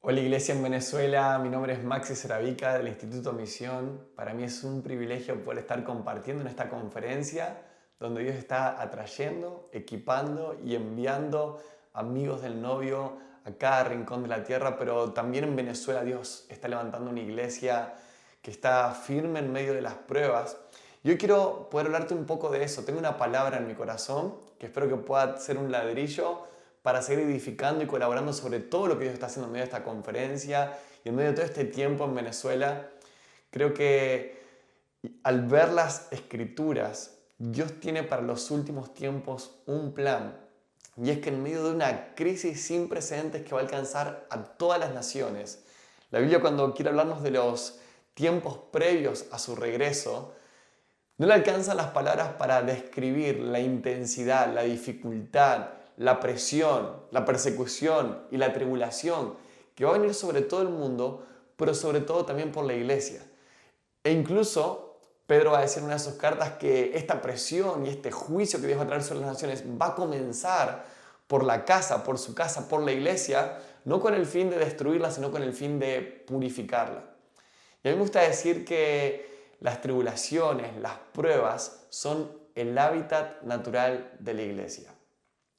Hola Iglesia en Venezuela, mi nombre es Maxi Seravica del Instituto Misión. Para mí es un privilegio poder estar compartiendo en esta conferencia donde Dios está atrayendo, equipando y enviando amigos del novio a cada rincón de la tierra, pero también en Venezuela Dios está levantando una iglesia que está firme en medio de las pruebas. Yo quiero poder hablarte un poco de eso. Tengo una palabra en mi corazón que espero que pueda ser un ladrillo para seguir edificando y colaborando sobre todo lo que Dios está haciendo en medio de esta conferencia y en medio de todo este tiempo en Venezuela. Creo que al ver las escrituras, Dios tiene para los últimos tiempos un plan. Y es que en medio de una crisis sin precedentes que va a alcanzar a todas las naciones, la Biblia cuando quiere hablarnos de los tiempos previos a su regreso, no le alcanzan las palabras para describir la intensidad, la dificultad, la presión, la persecución y la tribulación que va a venir sobre todo el mundo, pero sobre todo también por la iglesia. E incluso Pedro va a decir en una de sus cartas que esta presión y este juicio que Dios va a traer sobre las naciones va a comenzar por la casa, por su casa, por la iglesia, no con el fin de destruirla, sino con el fin de purificarla. Y a mí me gusta decir que las tribulaciones, las pruebas, son el hábitat natural de la iglesia.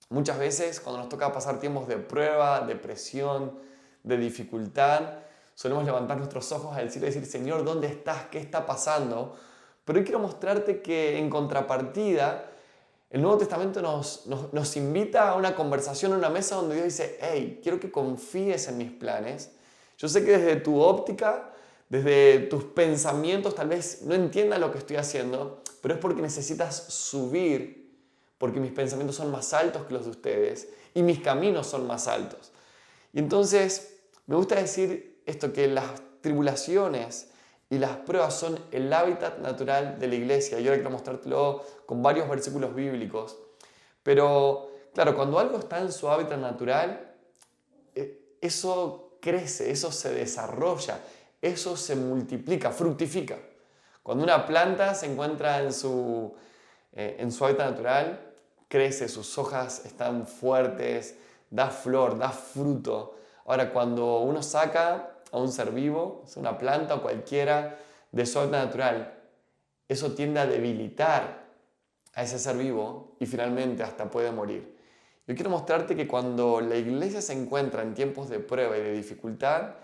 Muchas veces cuando nos toca pasar tiempos de prueba, de presión, de dificultad, solemos levantar nuestros ojos al cielo y decir, Señor, ¿dónde estás? ¿Qué está pasando? Pero hoy quiero mostrarte que en contrapartida, el Nuevo Testamento nos invita a una conversación, a una mesa donde Dios dice, hey, quiero que confíes en mis planes. Yo sé que desde tu óptica, desde tus pensamientos, tal vez no entiendas lo que estoy haciendo, pero es porque necesitas subir, porque mis pensamientos son más altos que los de ustedes y mis caminos son más altos. Y entonces me gusta decir esto, que las tribulaciones y las pruebas son el hábitat natural de la iglesia. Yo ahora quiero mostrártelo con varios versículos bíblicos. Pero claro, cuando algo está en su hábitat natural, eso crece, eso se desarrolla, eso se multiplica, fructifica. Cuando una planta se encuentra en su hábitat natural, crece, sus hojas están fuertes, da flor, da fruto. Ahora, cuando uno saca a un ser vivo, una planta o cualquiera, de su hábitat natural, eso tiende a debilitar a ese ser vivo y finalmente hasta puede morir. Yo quiero mostrarte que cuando la iglesia se encuentra en tiempos de prueba y de dificultad,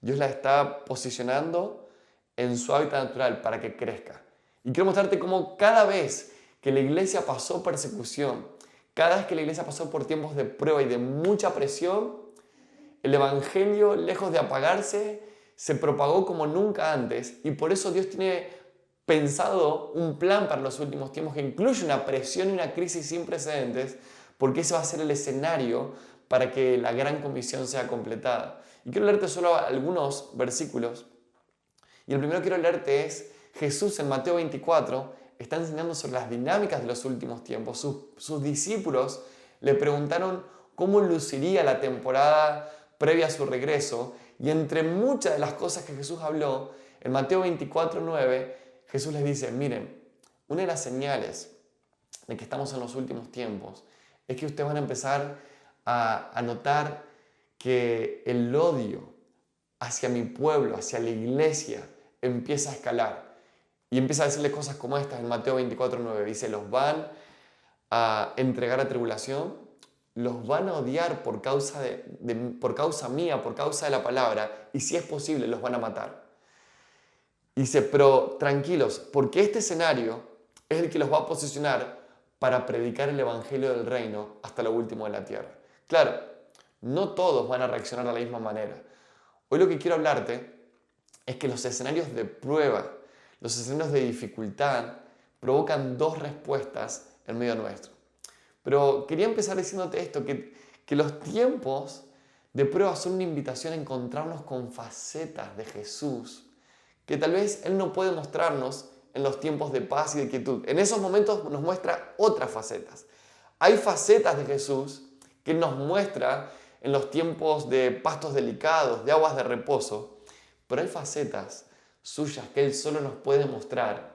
Dios la está posicionando en su hábitat natural para que crezca. Y quiero mostrarte cómo cada vez que la iglesia pasó persecución, cada vez que la iglesia pasó por tiempos de prueba y de mucha presión, el evangelio, lejos de apagarse, se propagó como nunca antes. Y por eso Dios tiene pensado un plan para los últimos tiempos que incluye una presión y una crisis sin precedentes, porque ese va a ser el escenario para que la gran comisión sea completada. Y quiero leerte solo algunos versículos. Y el primero que quiero leerte es Jesús en Mateo 24, está enseñando sobre las dinámicas de los últimos tiempos. Sus discípulos le preguntaron cómo luciría la temporada previa a su regreso, y entre muchas de las cosas que Jesús habló, en Mateo 24, 9, Jesús les dice, miren, una de las señales de que estamos en los últimos tiempos es que ustedes van a empezar a notar que el odio hacia mi pueblo, hacia la iglesia, empieza a escalar. Y empieza a decirles cosas como estas en Mateo 24, 9. Dice, los van a entregar a tribulación, los van a odiar por causa mía, por causa de la palabra, y si es posible, los van a matar. Dice, pero tranquilos, porque este escenario es el que los va a posicionar para predicar el evangelio del reino hasta lo último de la tierra. Claro, no todos van a reaccionar de la misma manera. Hoy lo que quiero hablarte es que los escenarios de prueba, los escenarios de dificultad, provocan dos respuestas en medio nuestro. Pero quería empezar diciéndote esto, que los tiempos de prueba son una invitación a encontrarnos con facetas de Jesús que tal vez Él no puede mostrarnos en los tiempos de paz y de quietud. En esos momentos nos muestra otras facetas. Hay facetas de Jesús que Él nos muestra en los tiempos de pastos delicados, de aguas de reposo, pero hay facetas suyas que Él solo nos puede mostrar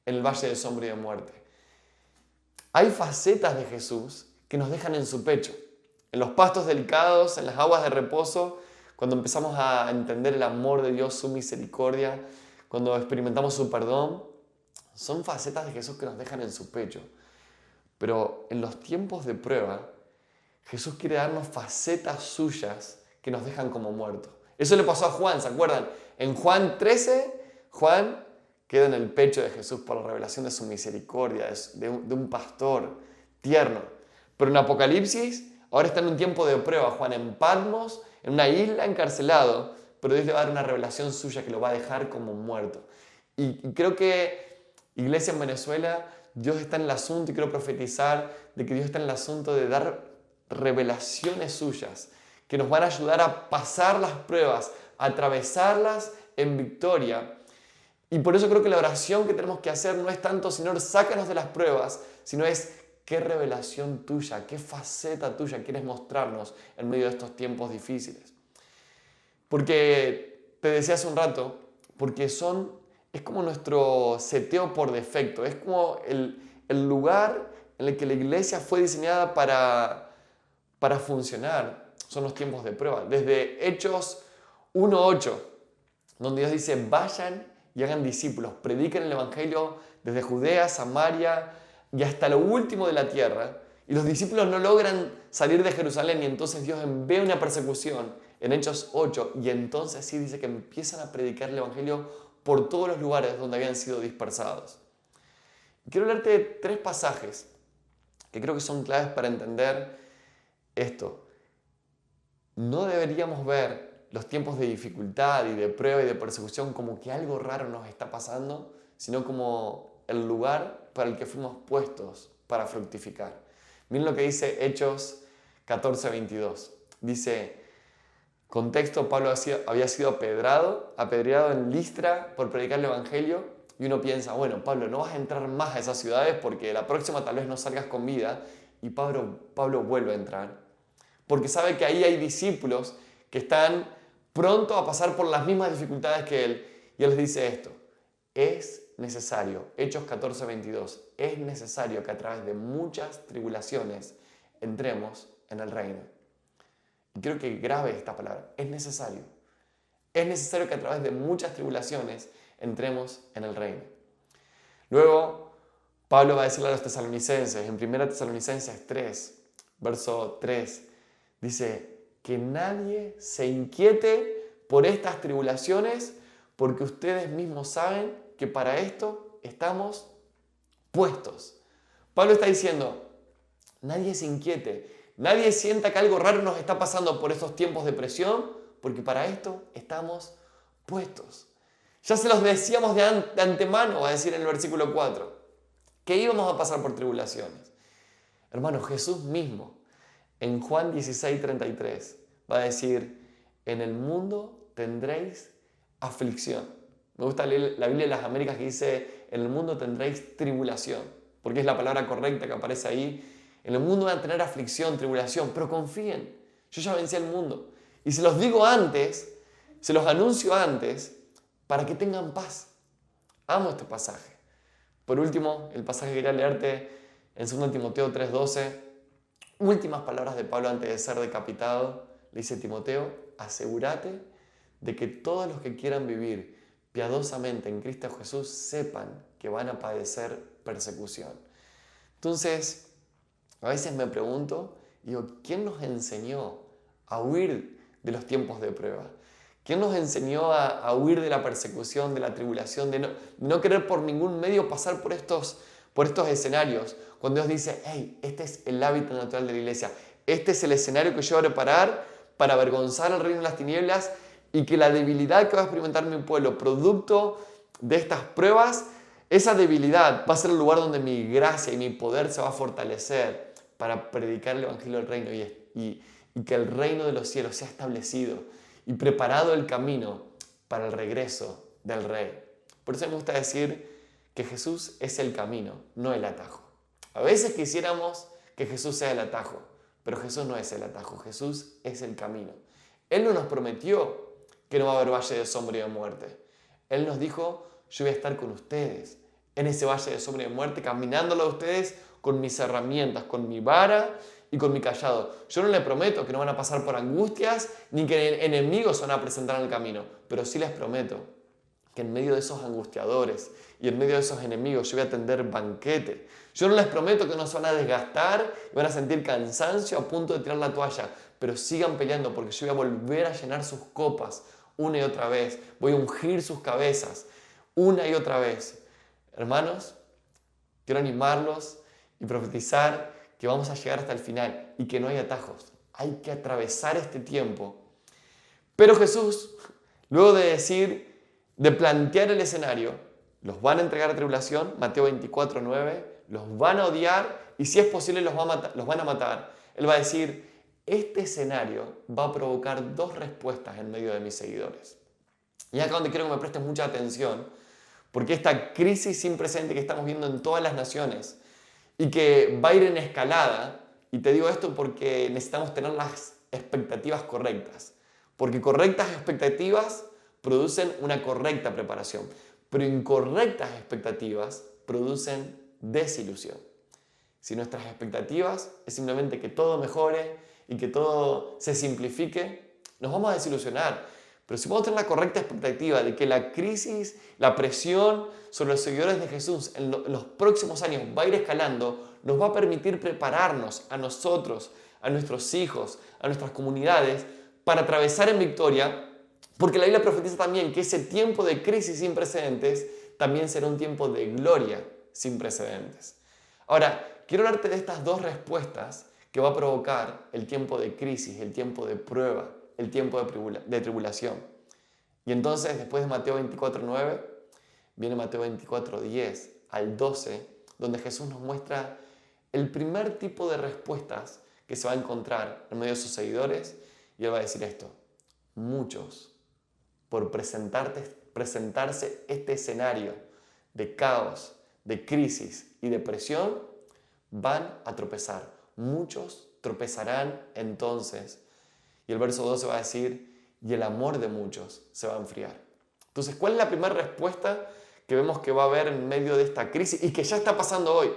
en el valle de sombra y de muerte. Hay facetas de Jesús que nos dejan en su pecho, en los pastos delicados, en las aguas de reposo, cuando empezamos a entender el amor de Dios, su misericordia, cuando experimentamos su perdón, son facetas de Jesús que nos dejan en su pecho. Pero en los tiempos de prueba, Jesús quiere darnos facetas suyas que nos dejan como muertos. Eso le pasó a Juan, ¿se acuerdan? En Juan 13, Juan queda en el pecho de Jesús por la revelación de su misericordia, de un pastor tierno. Pero en Apocalipsis, ahora está en un tiempo de prueba, Juan en Patmos, en una isla, encarcelado, pero Dios le va a dar una revelación suya que lo va a dejar como muerto. Y creo que, iglesia en Venezuela, Dios está en el asunto, y quiero profetizar de que Dios está en el asunto de dar revelaciones suyas que nos van a ayudar a pasar las pruebas, a atravesarlas en victoria. Y por eso creo que la oración que tenemos que hacer no es tanto, Señor, sácanos de las pruebas, sino es qué revelación tuya, qué faceta tuya quieres mostrarnos en medio de estos tiempos difíciles. Porque te decía hace un rato, porque es como nuestro seteo por defecto, es como el lugar en el que la iglesia fue diseñada para funcionar. Son los tiempos de prueba. Desde Hechos 1:8, donde Dios dice, vayan y hagan discípulos, prediquen el Evangelio desde Judea, Samaria y hasta lo último de la tierra. Y los discípulos no logran salir de Jerusalén y entonces Dios envía una persecución en Hechos 8 y entonces sí dice que empiezan a predicar el Evangelio por todos los lugares donde habían sido dispersados. Quiero hablarte de 3 pasajes que creo que son claves para entender esto. No deberíamos ver los tiempos de dificultad y de prueba y de persecución como que algo raro nos está pasando, sino como el lugar para el que fuimos puestos para fructificar. Miren lo que dice Hechos 14:22. Dice, contexto, Pablo había sido apedreado en Listra por predicar el Evangelio, y uno piensa, bueno, Pablo, no vas a entrar más a esas ciudades porque la próxima tal vez no salgas con vida, y Pablo vuelve a entrar. Porque sabe que ahí hay discípulos que están pronto a pasar por las mismas dificultades que él. Y él les dice esto, es necesario, Hechos 14:22, es necesario que a través de muchas tribulaciones entremos en el reino. Y quiero que grabe esta palabra, es necesario. Es necesario que a través de muchas tribulaciones entremos en el reino. Luego, Pablo va a decirle a los tesalonicenses, en 1 Tesalonicenses 3, verso 3, dice, que nadie se inquiete por estas tribulaciones, porque ustedes mismos saben que para esto estamos puestos. Pablo está diciendo, nadie se inquiete, nadie sienta que algo raro nos está pasando por estos tiempos de presión, porque para esto estamos puestos. Ya se los decíamos de antemano, va a decir en el versículo 4, que íbamos a pasar por tribulaciones. Hermano, Jesús mismo, en Juan 16:33 va a decir, en el mundo tendréis aflicción. Me gusta leer la Biblia de las Américas que dice, en el mundo tendréis tribulación, porque es la palabra correcta que aparece ahí. En el mundo van a tener aflicción, tribulación, pero confíen, yo ya vencí al mundo. Y se los digo antes, se los anuncio antes, para que tengan paz. Amo este pasaje. Por último, el pasaje que quería leerte en 2 Timoteo 3:12, últimas palabras de Pablo antes de ser decapitado, le dice Timoteo, asegúrate de que todos los que quieran vivir piadosamente en Cristo Jesús sepan que van a padecer persecución. Entonces, a veces me pregunto, digo, ¿quién nos enseñó a huir de los tiempos de prueba? ¿Quién nos enseñó a huir de la persecución, de la tribulación, de no querer por ningún medio pasar por estos escenarios? Cuando Dios dice, hey, este es el hábitat natural de la iglesia, este es el escenario que yo voy a preparar para avergonzar al reino de las tinieblas y que la debilidad que va a experimentar mi pueblo, producto de estas pruebas, esa debilidad va a ser el lugar donde mi gracia y mi poder se va a fortalecer para predicar el evangelio del reino y que el reino de los cielos sea establecido y preparado el camino para el regreso del rey. Por eso me gusta decir que Jesús es el camino, no el atajo. A veces quisiéramos que Jesús sea el atajo, pero Jesús no es el atajo, Jesús es el camino. Él no nos prometió que no va a haber valle de sombra y de muerte. Él nos dijo, yo voy a estar con ustedes en ese valle de sombra y de muerte, caminándolo a ustedes con mis herramientas, con mi vara y con mi callado. Yo no les prometo que no van a pasar por angustias ni que enemigos se van a presentar en el camino, pero sí les prometo que en medio de esos angustiadores y en medio de esos enemigos yo voy a tender banquete. Yo no les prometo que no se van a desgastar y van a sentir cansancio a punto de tirar la toalla, pero sigan peleando porque yo voy a volver a llenar sus copas una y otra vez. Voy a ungir sus cabezas una y otra vez. Hermanos, quiero animarlos y profetizar que vamos a llegar hasta el final y que no hay atajos. Hay que atravesar este tiempo. Pero Jesús, luego de plantear el escenario, los van a entregar a tribulación, Mateo 24, 9, los van a odiar y si es posible los van a matar. Él va a decir, este escenario va a provocar dos respuestas en medio de mis seguidores. Y acá donde quiero que me prestes mucha atención, porque esta crisis sin precedente que estamos viendo en todas las naciones y que va a ir en escalada, y te digo esto porque necesitamos tener las expectativas correctas, porque correctas expectativas producen una correcta preparación, pero incorrectas expectativas producen desilusión. Si nuestras expectativas es simplemente que todo mejore y que todo se simplifique, nos vamos a desilusionar. Pero si podemos tener la correcta expectativa de que la crisis, la presión sobre los seguidores de Jesús en los próximos años va a ir escalando, nos va a permitir prepararnos a nosotros, a nuestros hijos, a nuestras comunidades, para atravesar en victoria, porque la Biblia profetiza también que ese tiempo de crisis sin precedentes también será un tiempo de gloria sin precedentes. Ahora, quiero hablarte de estas dos respuestas que va a provocar el tiempo de crisis, el tiempo de prueba, el tiempo de tribulación. Y entonces, después de Mateo 24:9, viene Mateo 24:10 al 12, donde Jesús nos muestra el primer tipo de respuestas que se va a encontrar en medio de sus seguidores, y Él va a decir esto: muchos, por presentarse este escenario de caos, de crisis y de presión, van a tropezar. Muchos tropezarán entonces. Y el verso 12 va a decir, y el amor de muchos se va a enfriar. Entonces, ¿cuál es la primera respuesta que vemos que va a haber en medio de esta crisis y que ya está pasando hoy?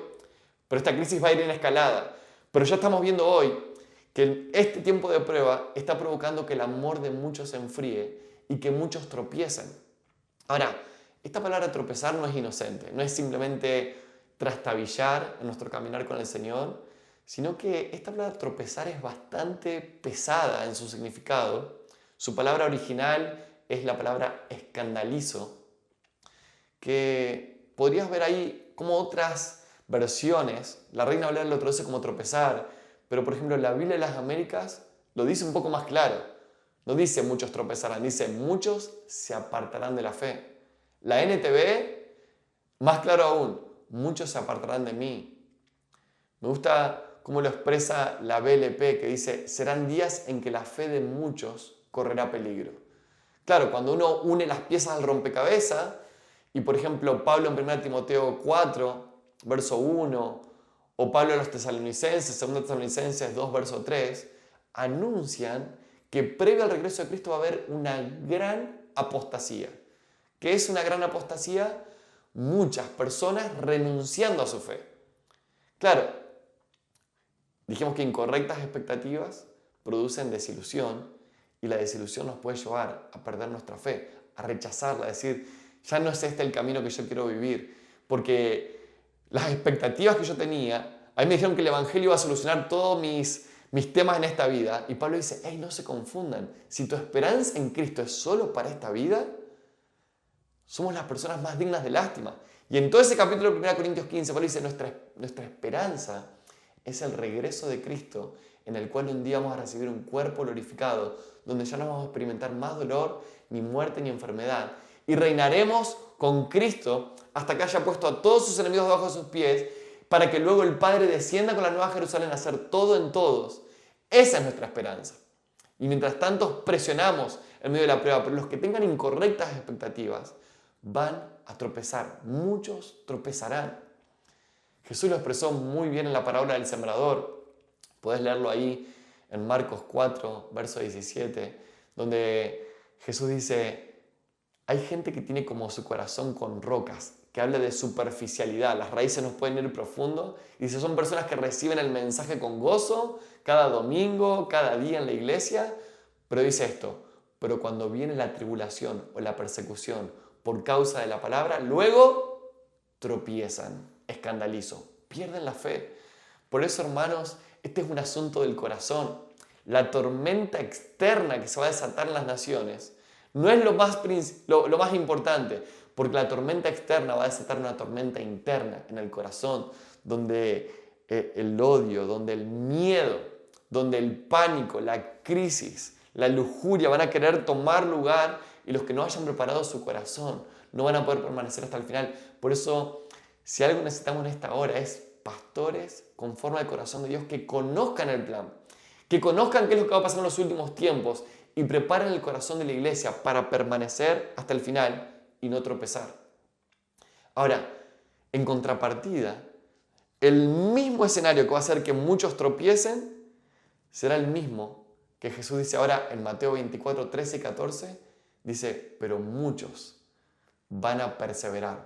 Pero esta crisis va a ir en escalada. Pero ya estamos viendo hoy que este tiempo de prueba está provocando que el amor de muchos se enfríe y que muchos tropiecen. Ahora, esta palabra tropezar no es inocente, no es simplemente trastabillar en nuestro caminar con el Señor, sino que esta palabra tropezar es bastante pesada en su significado. Su palabra original es la palabra escandalizo, que podrías ver ahí como otras versiones. La Reina Valera lo traduce como tropezar, pero por ejemplo la Biblia de las Américas lo dice un poco más claro. No dice muchos tropezarán, dice muchos se apartarán de la fe. La NTV, más claro aún, muchos se apartarán de mí. Me gusta cómo lo expresa la BLP, que dice, serán días en que la fe de muchos correrá peligro. Claro, cuando uno une las piezas del rompecabezas, y por ejemplo Pablo en 1 Timoteo 4, verso 1, o Pablo a los tesalonicenses, 2 Tesalonicenses 2, verso 3, anuncian que previo al regreso de Cristo va a haber una gran apostasía. ¿Qué es una gran apostasía? Muchas personas renunciando a su fe. Claro, dijimos que incorrectas expectativas producen desilusión y la desilusión nos puede llevar a perder nuestra fe, a rechazarla, a decir, ya no es este el camino que yo quiero vivir, porque las expectativas que yo tenía, a mí me dijeron que el Evangelio iba a solucionar todos mis temas en esta vida, y Pablo dice, hey, no se confundan, si tu esperanza en Cristo es solo para esta vida, somos las personas más dignas de lástima. Y en todo ese capítulo de 1 Corintios 15, Pablo dice, nuestra esperanza es el regreso de Cristo, en el cual un día vamos a recibir un cuerpo glorificado, donde ya no vamos a experimentar más dolor, ni muerte, ni enfermedad. Y reinaremos con Cristo hasta que haya puesto a todos sus enemigos debajo de sus pies, para que luego el Padre descienda con la nueva Jerusalén a hacer todo en todos. Esa es nuestra esperanza. Y mientras tanto presionamos en medio de la prueba, pero los que tengan incorrectas expectativas van a tropezar. Muchos tropezarán. Jesús lo expresó muy bien en la parábola del sembrador. Puedes leerlo ahí en Marcos 4, verso 17, donde Jesús dice, hay gente que tiene como su corazón con rocas, que habla de superficialidad. Las raíces nos pueden ir profundo. Y dice, son personas que reciben el mensaje con gozo cada domingo, cada día en la iglesia. Pero dice esto, pero cuando viene la tribulación o la persecución por causa de la palabra, luego tropiezan, escandalizo, pierden la fe. Por eso, hermanos, este es un asunto del corazón. La tormenta externa que se va a desatar en las naciones no es lo más importante, porque la tormenta externa va a desatar una tormenta interna en el corazón, donde el odio, donde el miedo, donde el pánico, la crisis, la lujuria van a querer tomar lugar y los que no hayan preparado su corazón no van a poder permanecer hasta el final. Por eso, si algo necesitamos en esta hora es pastores conforme al corazón de Dios que conozcan el plan, que conozcan qué es lo que va a pasar en los últimos tiempos y preparen el corazón de la iglesia para permanecer hasta el final y no tropezar. Ahora, en contrapartida, el mismo escenario que va a hacer que muchos tropiecen será el mismo que Jesús dice ahora en Mateo 24, 13 y 14. Dice, pero muchos van a perseverar.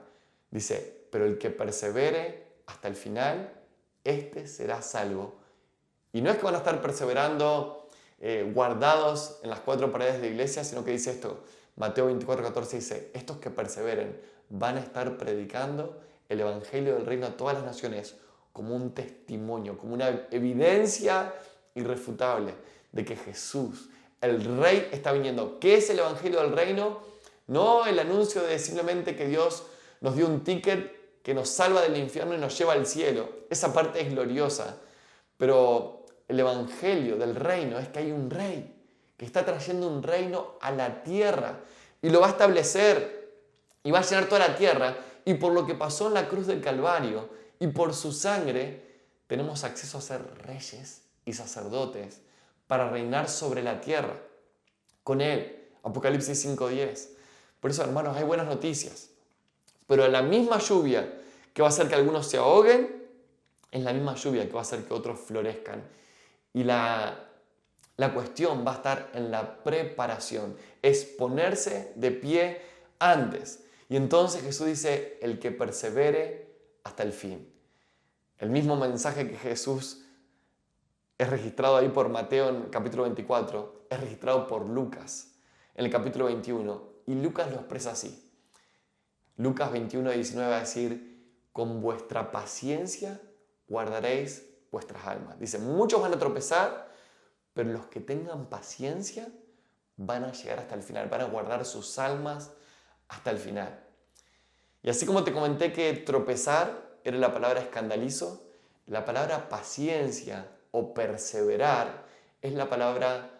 Dice, pero el que persevere hasta el final, este será salvo. Y no es que van a estar perseverando guardados en las cuatro paredes de la iglesia, sino que dice esto, Mateo 24, 14 dice, estos que perseveren van a estar predicando el evangelio del reino a todas las naciones como un testimonio, como una evidencia irrefutable de que Jesús, el Rey, está viniendo. ¿Qué es el evangelio del reino? No el anuncio de simplemente que Dios nos dio un ticket que nos salva del infierno y nos lleva al cielo. Esa parte es gloriosa, pero el evangelio del reino es que hay un rey que está trayendo un reino a la tierra y lo va a establecer y va a llenar toda la tierra, y por lo que pasó en la cruz del Calvario y por su sangre tenemos acceso a ser reyes y sacerdotes para reinar sobre la tierra con él. Apocalipsis 5:10. Por eso, hermanos, hay buenas noticias, pero la misma lluvia que va a hacer que algunos se ahoguen es la misma lluvia que va a hacer que otros florezcan. Y la cuestión va a estar en la preparación, es ponerse de pie antes. Y entonces Jesús dice, el que persevere hasta el fin. El mismo mensaje que Jesús es registrado ahí por Mateo en el capítulo 24, es registrado por Lucas en el capítulo 21. Y Lucas lo expresa así. Lucas 21, 19 va a decir, con vuestra paciencia guardaréis vuestras almas. Dice, muchos van a tropezar, pero los que tengan paciencia van a llegar hasta el final, van a guardar sus almas hasta el final. Y así como te comenté que tropezar era la palabra escandalizo, la palabra paciencia o perseverar es la palabra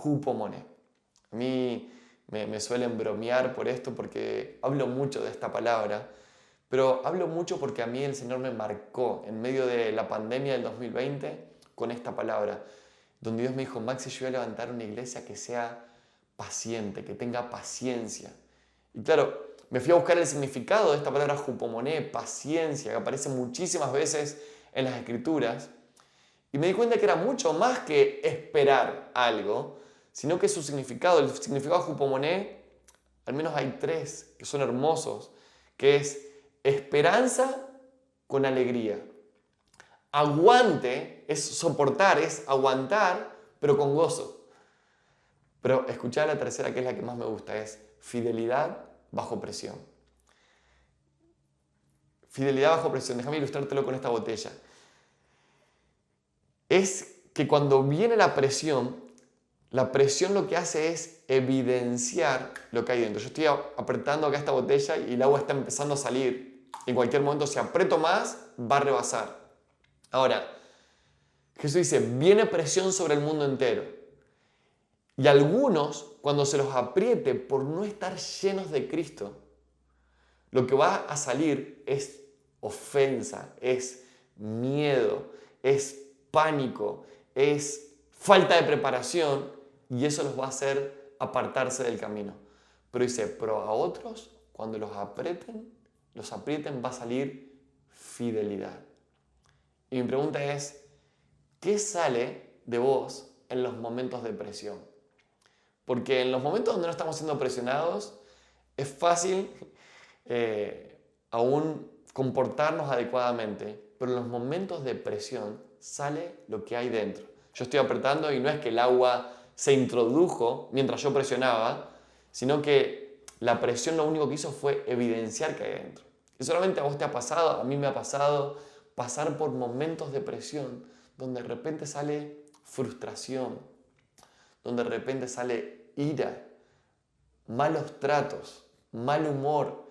hupomone. A mí me suelen bromear por esto porque hablo mucho de esta palabra, pero hablo mucho porque a mí el Señor me marcó en medio de la pandemia del 2020 con esta palabra, donde Dios me dijo, Maxi, yo voy a levantar una iglesia que sea paciente, que tenga paciencia. Y claro, me fui a buscar el significado de esta palabra hupomone, paciencia, que aparece muchísimas veces en las Escrituras, y me di cuenta que era mucho más que esperar algo, sino que su significado, el significado hupomone, al menos hay tres que son hermosos, que es esperanza con alegría. Aguante es soportar, es aguantar, pero con gozo. Pero escuchar la tercera, que es la que más me gusta, es fidelidad bajo presión. Fidelidad bajo presión. Déjame ilustrártelo con esta botella. Es que cuando viene la presión lo que hace es evidenciar lo que hay dentro. Yo estoy apretando acá esta botella y el agua está empezando a salir. En cualquier momento, si aprieto más, va a rebasar. Ahora, Jesús dice, viene presión sobre el mundo entero. Y algunos, cuando se los apriete por no estar llenos de Cristo, lo que va a salir es ofensa, es miedo, es pánico, es falta de preparación, y eso los va a hacer apartarse del camino. Pero dice, pero a otros, cuando los aprieten, va a salir fidelidad. Y mi pregunta es, ¿qué sale de vos en los momentos de presión? Porque en los momentos donde no estamos siendo presionados, es fácil aún comportarnos adecuadamente, pero en los momentos de presión sale lo que hay dentro. Yo estoy apretando y no es que el agua se introdujo mientras yo presionaba, sino que la presión lo único que hizo fue evidenciar que hay dentro. Y solamente a vos te ha pasado, a mí me ha pasado, pasar por momentos de presión donde de repente sale frustración, donde de repente sale ira, malos tratos, mal humor.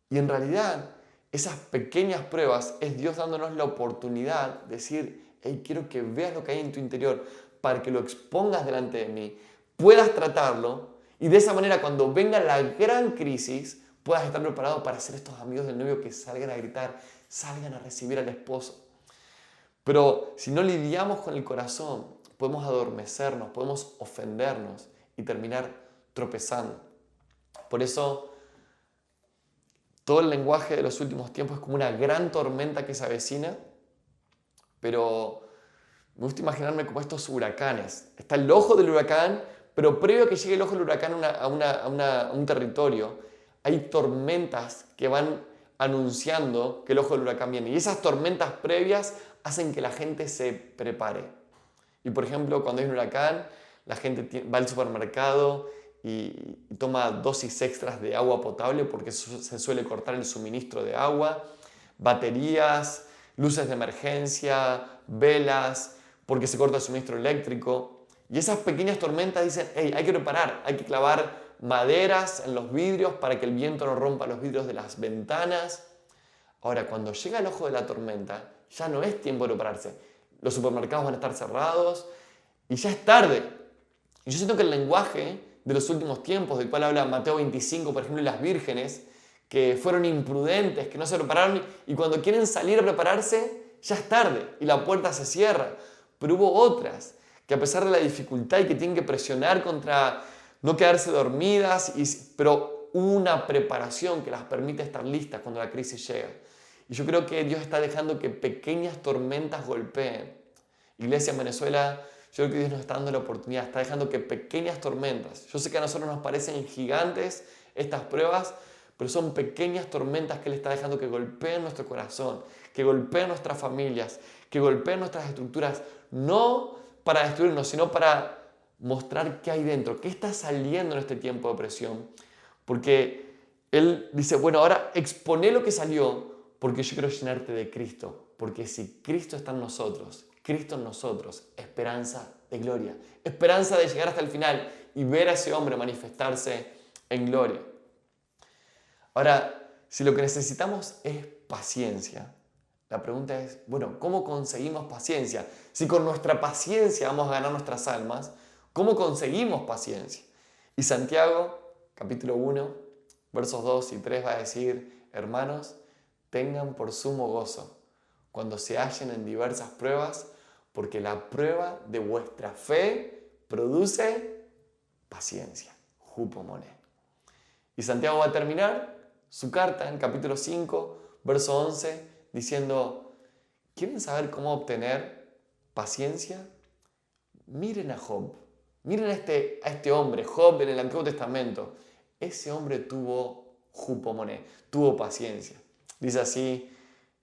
Y en realidad, esas pequeñas pruebas es Dios dándonos la oportunidad de decir, hey, quiero que veas lo que hay en tu interior para que lo expongas delante de mí, puedas tratarlo y de esa manera cuando venga la gran crisis puedas estar preparado para ser estos amigos del novio que salgan a gritar, salgan a recibir al esposo. Pero si no lidiamos con el corazón, podemos adormecernos, podemos ofendernos y terminar tropezando. Por eso, todo el lenguaje de los últimos tiempos es como una gran tormenta que se avecina, pero me gusta imaginarme como estos huracanes. Está el ojo del huracán, pero previo a que llegue el ojo del huracán a un territorio, hay tormentas que van anunciando que el ojo del huracán viene. Y esas tormentas previas hacen que la gente se prepare. Y por ejemplo, cuando hay un huracán, la gente va al supermercado y toma dosis extras de agua potable porque se suele cortar el suministro de agua, baterías, luces de emergencia, velas, porque se corta el suministro eléctrico. Y esas pequeñas tormentas dicen, hey, hay que preparar, hay que clavar maderas en los vidrios para que el viento no rompa los vidrios de las ventanas. Ahora, cuando llega el ojo de la tormenta, ya no es tiempo de prepararse. Los supermercados van a estar cerrados y ya es tarde. Y yo siento que el lenguaje de los últimos tiempos, del cual habla Mateo 25, por ejemplo, y las vírgenes, que fueron imprudentes, que no se prepararon y cuando quieren salir a prepararse, ya es tarde y la puerta se cierra. Pero hubo otras que a pesar de la dificultad y que tienen que presionar contra no quedarse dormidas, pero hubo una preparación que las permite estar listas cuando la crisis llega. Y yo creo que Dios está dejando que pequeñas tormentas golpeen. Iglesia en Venezuela, yo creo que Dios nos está dando la oportunidad, está dejando que pequeñas tormentas, yo sé que a nosotros nos parecen gigantes estas pruebas, pero son pequeñas tormentas que Él está dejando que golpeen nuestro corazón, que golpeen nuestras familias, que golpeen nuestras estructuras, no para destruirnos, sino para mostrar qué hay dentro, qué está saliendo en este tiempo de presión. Porque Él dice, bueno, ahora exponé lo que salió porque yo quiero llenarte de Cristo. Porque si Cristo está en nosotros, Cristo en nosotros, esperanza de gloria, esperanza de llegar hasta el final y ver a ese hombre manifestarse en gloria. Ahora, si lo que necesitamos es paciencia, la pregunta es, bueno, ¿cómo conseguimos paciencia? Si con nuestra paciencia vamos a ganar nuestras almas, ¿cómo conseguimos paciencia? Y Santiago, capítulo 1, versos 2 y 3 va a decir, hermanos, tengan por sumo gozo cuando se hallen en diversas pruebas, porque la prueba de vuestra fe produce paciencia. Hupomone. Y Santiago va a terminar su carta en capítulo 5, verso 11, diciendo, ¿quieren saber cómo obtener paciencia? Miren a Job. Miren a este hombre, Job en el Antiguo Testamento. Ese hombre tuvo hupomone, tuvo paciencia. Dice así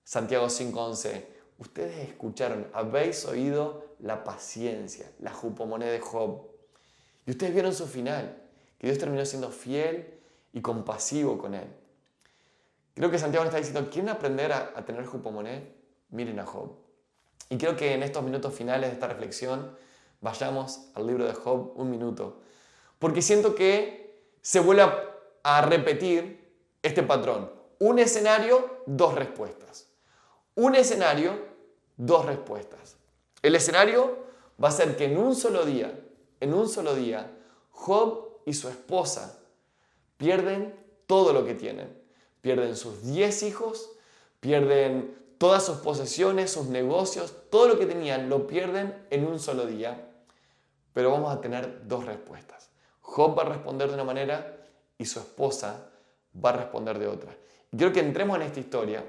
Santiago 5:11, ustedes escucharon, habéis oído la paciencia, la hupomone de Job. Y ustedes vieron su final, que Dios terminó siendo fiel y compasivo con él. Creo que Santiago le está diciendo, ¿quieren aprender a tener hupomone? Miren a Job. Y creo que en estos minutos finales de esta reflexión vayamos al libro de Job un minuto. Porque siento que se vuelve a repetir este patrón. Un escenario, dos respuestas. Un escenario, dos respuestas. El escenario va a ser que en un solo día, Job y su esposa pierden todo lo que tienen. Pierden sus 10 hijos, pierden todas sus posesiones, sus negocios, todo lo que tenían lo pierden en un solo día. Pero vamos a tener dos respuestas. Job va a responder de una manera y su esposa va a responder de otra. Y quiero que entremos en esta historia,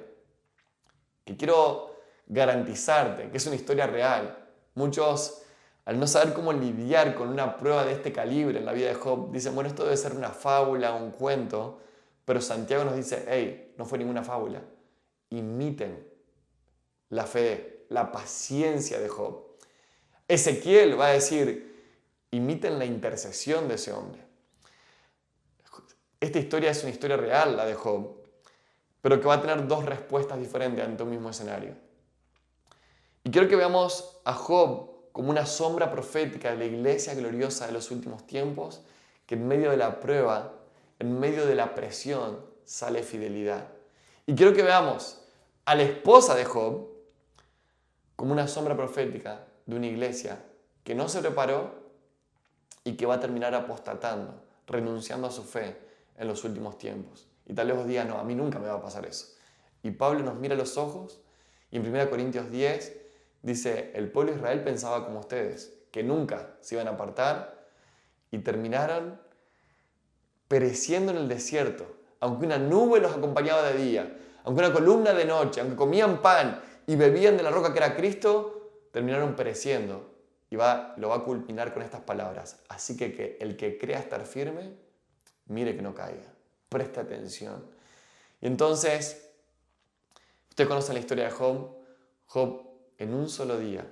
que quiero garantizarte que es una historia real. Muchos, al no saber cómo lidiar con una prueba de este calibre en la vida de Job, dicen, bueno, esto debe ser una fábula, un cuento, Pero Santiago nos dice, hey, no fue ninguna fábula. Imiten la fe, la paciencia de Job. Ezequiel va a decir, imiten la intercesión de ese hombre. Esta historia es una historia real, la de Job, pero que va a tener dos respuestas diferentes ante un mismo escenario. Y quiero que veamos a Job como una sombra profética de la iglesia gloriosa de los últimos tiempos, que en medio de la prueba, en medio de la presión, sale fidelidad. Y quiero que veamos a la esposa de Job como una sombra profética de una iglesia que no se preparó y que va a terminar apostatando, renunciando a su fe en los últimos tiempos. Y tal vez vos digas, no, a mí nunca me va a pasar eso. Y Pablo nos mira a los ojos y en 1 Corintios 10 dice, el pueblo de Israel pensaba como ustedes, que nunca se iban a apartar y terminaron pereciendo en el desierto, aunque una nube los acompañaba de día, aunque una columna de noche, aunque comían pan y bebían de la roca que era Cristo, terminaron pereciendo. Y lo va a culminar con estas palabras. Así que el que crea estar firme, mire que no caiga. Preste atención. Y entonces, usted conoce la historia de Job. Job, en un solo día,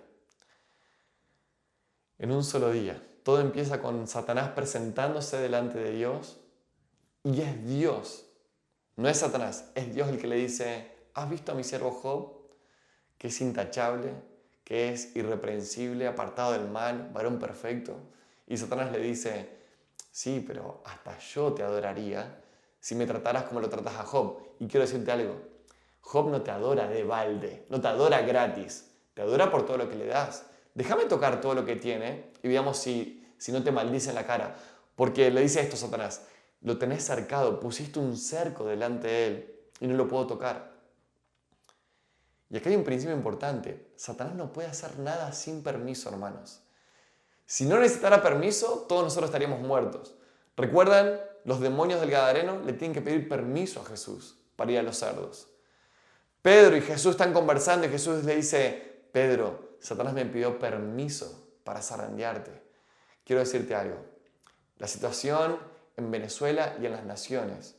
todo empieza con Satanás presentándose delante de Dios. Y es Dios, no es Satanás, es Dios el que le dice, ¿has visto a mi siervo Job? Que es intachable, que es irreprensible, apartado del mal, varón perfecto. Y Satanás le dice, sí, pero hasta yo te adoraría si me trataras como lo tratas a Job. Y quiero decirte algo, Job no te adora de balde, no te adora gratis, te adora por todo lo que le das. Déjame tocar todo lo que tiene y veamos si no te maldice en la cara. Porque le dice esto a Satanás, lo tenés cercado, pusiste un cerco delante de él y no lo puedo tocar. Y aquí hay un principio importante. Satanás no puede hacer nada sin permiso, hermanos. Si no necesitara permiso, todos nosotros estaríamos muertos. ¿Recuerdan? Los demonios del Gadareno le tienen que pedir permiso a Jesús para ir a los cerdos. Pedro y Jesús están conversando y Jesús le dice, Pedro, Satanás me pidió permiso para zarandearte. Quiero decirte algo. La situación en Venezuela y en las naciones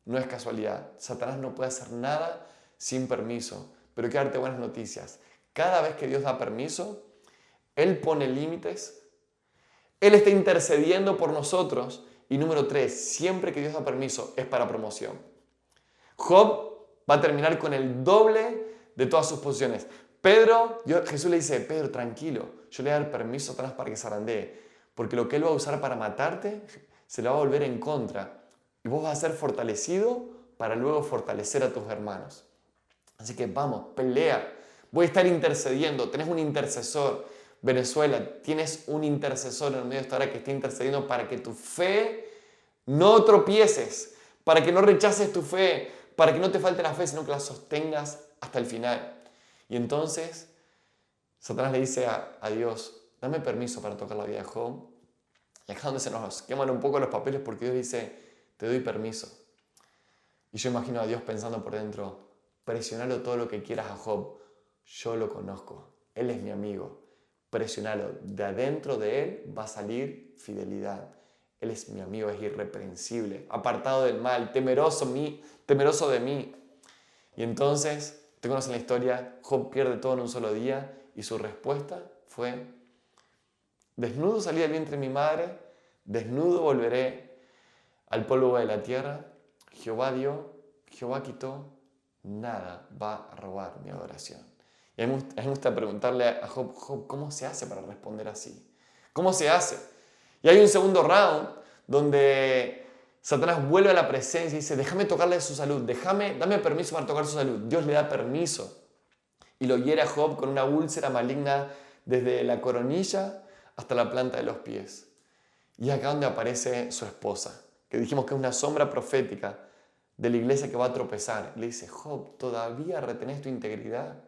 no es casualidad. Satanás no puede hacer nada sin permiso. Pero quiero darte buenas noticias. Cada vez que Dios da permiso, Él pone límites, Él está intercediendo por nosotros. Y número 3, siempre que Dios da permiso es para promoción. Job va a terminar con el doble de todas sus posiciones. Jesús le dice, Pedro, tranquilo, yo le voy a dar permiso a Satanás para que zarandee, porque lo que él va a usar para matarte se lo va a volver en contra. Y vos vas a ser fortalecido para luego fortalecer a tus hermanos. Así que vamos, pelea. Voy a estar intercediendo. Tenés un intercesor. Venezuela, tienes un intercesor en el medio de esta hora que está intercediendo para que tu fe no tropieces, para que no rechaces tu fe, para que no te falte la fe, sino que la sostengas hasta el final. Y entonces, Satanás le dice a Dios, dame permiso para tocar la vida de Job. Y acá es donde se nos queman un poco los papeles porque Dios dice, te doy permiso. Y yo imagino a Dios pensando por dentro, presionalo todo lo que quieras a Job. Yo lo conozco, él es mi amigo. Presionalo, de adentro de él va a salir fidelidad. Él es mi amigo, es irreprensible, apartado del mal, temeroso de mí. Y entonces, te conocen la historia, Job pierde todo en un solo día y su respuesta fue, desnudo salí del vientre de mi madre, desnudo volveré al polvo de la tierra. Jehová dio, Jehová quitó, nada va a robar mi adoración. Y a mí me gusta preguntarle a Job, ¿cómo se hace para responder así? ¿Cómo se hace? Y hay un segundo round donde Satanás vuelve a la presencia y dice, déjame tocarle su salud, dame permiso para tocar su salud. Dios le da permiso y lo hiere a Job con una úlcera maligna desde la coronilla hasta la planta de los pies. Y acá donde aparece su esposa, que dijimos que es una sombra profética de la iglesia que va a tropezar. Le dice, Job, ¿todavía retenés tu integridad?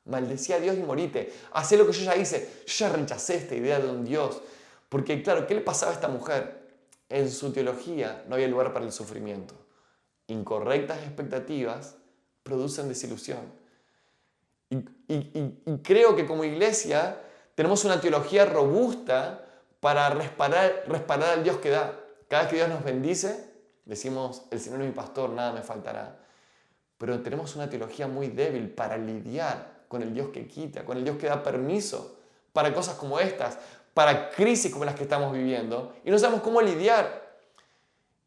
Maldecí a Dios y morite. Hacé lo que yo ya hice. Yo ya rechacé esta idea de un Dios. Porque claro, ¿qué le pasaba a esta mujer? En su teología no había lugar para el sufrimiento. Incorrectas expectativas producen desilusión. Y creo que como iglesia tenemos una teología robusta para respaldar al Dios que da. Cada vez que Dios nos bendice, Decimos, el Señor es mi pastor, nada me faltará. Pero tenemos una teología muy débil para lidiar con el Dios que quita, con el Dios que da permiso para cosas como estas, para crisis como las que estamos viviendo, y no sabemos cómo lidiar.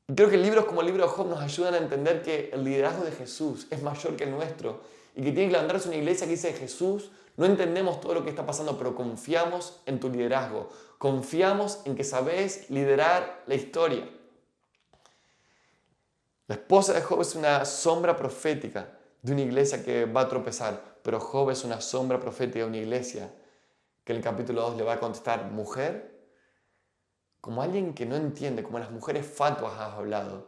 Y creo que libros como el libro de Job nos ayudan a entender que el liderazgo de Jesús es mayor que el nuestro y que tiene que levantarse una iglesia que dice: Jesús, no entendemos todo lo que está pasando, pero confiamos en tu liderazgo, confiamos en que sabés liderar la historia. La esposa de Job es una sombra profética de una iglesia que va a tropezar, pero Job es una sombra profética de una iglesia que en el capítulo 2 le va a contestar: mujer, como alguien que no entiende, como las mujeres fatuas has hablado,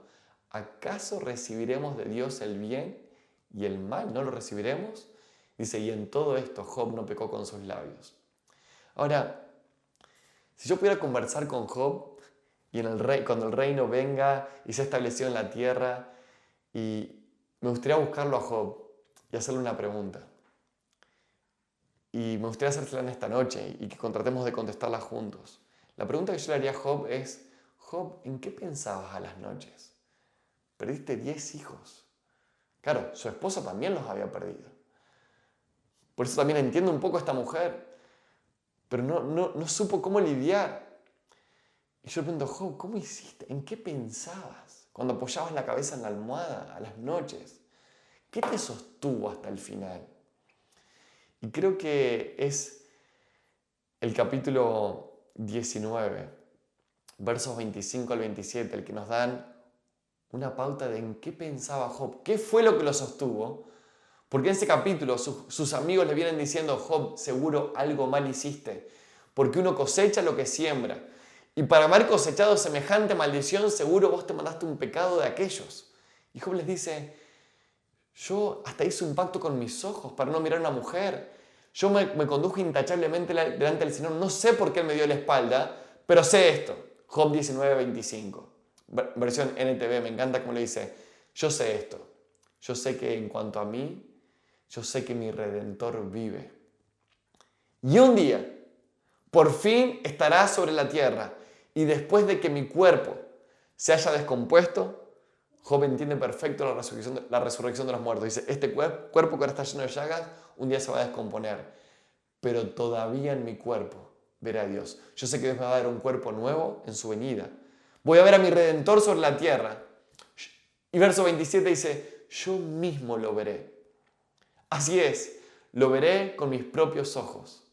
¿acaso recibiremos de Dios el bien y el mal? ¿No lo recibiremos? Dice, y en todo esto Job no pecó con sus labios. Ahora, si yo pudiera conversar con Job y cuando el reino venga y sea establecido en la tierra, y me gustaría buscarlo a Job y hacerle una pregunta. Y me gustaría hacérsela en esta noche y que tratemos de contestarla juntos. La pregunta que yo le haría a Job es: Job, ¿en qué pensabas a las noches? Perdiste 10 hijos. Claro, su esposa también los había perdido. Por eso también entiendo un poco a esta mujer, pero no supo cómo lidiar. Y yo le pregunto: Job, ¿cómo hiciste? ¿En qué pensabas cuando apoyabas la cabeza en la almohada a las noches? ¿Qué te sostuvo hasta el final? Y creo que es el capítulo 19, versos 25 al 27, el que nos dan una pauta de en qué pensaba Job, qué fue lo que lo sostuvo. Porque en ese capítulo sus amigos le vienen diciendo: Job, seguro algo mal hiciste, porque uno cosecha lo que siembra. Y para haber cosechado semejante maldición, seguro vos te mandaste un pecado de aquellos. Y Job les dice: yo hasta hice un pacto con mis ojos para no mirar a una mujer. Yo me conduje intachablemente delante del Señor. No sé por qué Él me dio la espalda, pero sé esto. Job 19:25. Versión NTV, me encanta cómo le dice: yo sé esto. Yo sé que en cuanto a mí, yo sé que mi Redentor vive. Y un día, por fin estará sobre la tierra. Y después de que mi cuerpo se haya descompuesto, Job entiende perfecto la resurrección de los muertos. Dice: este cuerpo que ahora está lleno de llagas, un día se va a descomponer. Pero todavía en mi cuerpo veré a Dios. Yo sé que Dios me va a dar un cuerpo nuevo en su venida. Voy a ver a mi Redentor sobre la tierra. Y verso 27 dice: yo mismo lo veré. Así es, lo veré con mis propios ojos.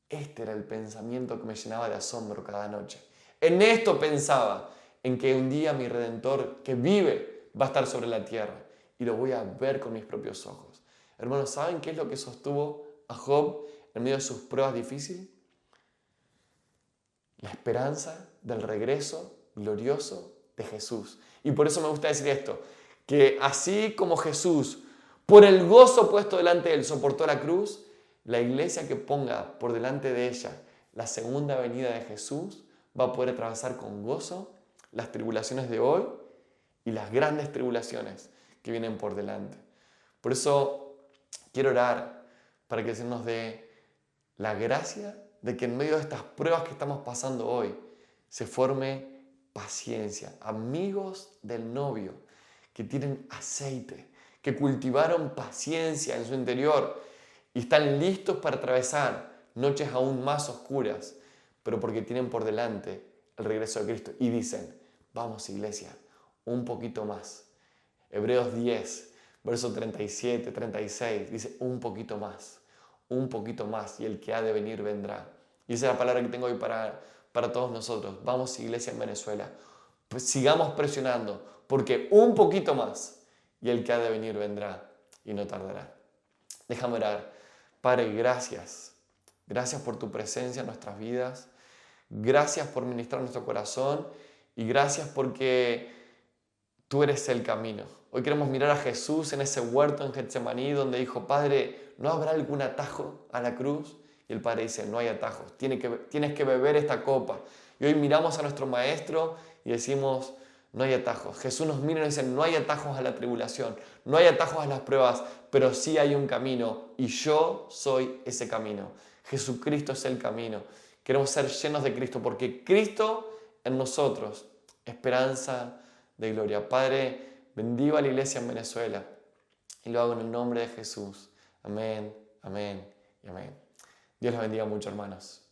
Este era el pensamiento que me llenaba de asombro cada noche. En esto pensaba, en que un día mi Redentor que vive va a estar sobre la tierra y lo voy a ver con mis propios ojos. Hermanos, ¿saben qué es lo que sostuvo a Job en medio de sus pruebas difíciles? La esperanza del regreso glorioso de Jesús. Y por eso me gusta decir esto, que así como Jesús, por el gozo puesto delante de él, soportó la cruz, la iglesia que ponga por delante de ella la segunda venida de Jesús va a poder atravesar con gozo las tribulaciones de hoy y las grandes tribulaciones que vienen por delante. Por eso quiero orar para que el Señor nos dé la gracia de que en medio de estas pruebas que estamos pasando hoy se forme paciencia. Amigos del novio que tienen aceite, que cultivaron paciencia en su interior y están listos para atravesar noches aún más oscuras, pero porque tienen por delante el regreso de Cristo. Y dicen: vamos, iglesia, un poquito más. Hebreos 10, verso 37, 36, dice: un poquito más, y el que ha de venir vendrá. Y esa es la palabra que tengo hoy para todos nosotros. Vamos, iglesia en Venezuela, pues sigamos presionando, porque un poquito más, y el que ha de venir vendrá y no tardará. Déjame orar. Padre, gracias. Gracias por tu presencia en nuestras vidas. Gracias por ministrar nuestro corazón. Y gracias porque tú eres el camino. Hoy queremos mirar a Jesús en ese huerto en Getsemaní donde dijo: Padre, ¿no habrá algún atajo a la cruz? Y el Padre dice: no hay atajos. Tienes que beber esta copa. Y hoy miramos a nuestro Maestro y decimos: no hay atajos. Jesús nos mira y nos dice: no hay atajos a la tribulación, no hay atajos a las pruebas, pero sí hay un camino y yo soy ese camino. Jesucristo es el camino. Queremos ser llenos de Cristo porque Cristo en nosotros, esperanza de gloria. Padre, bendigo a la iglesia en Venezuela y lo hago en el nombre de Jesús. Amén, amén y amén. Dios los bendiga mucho, hermanos.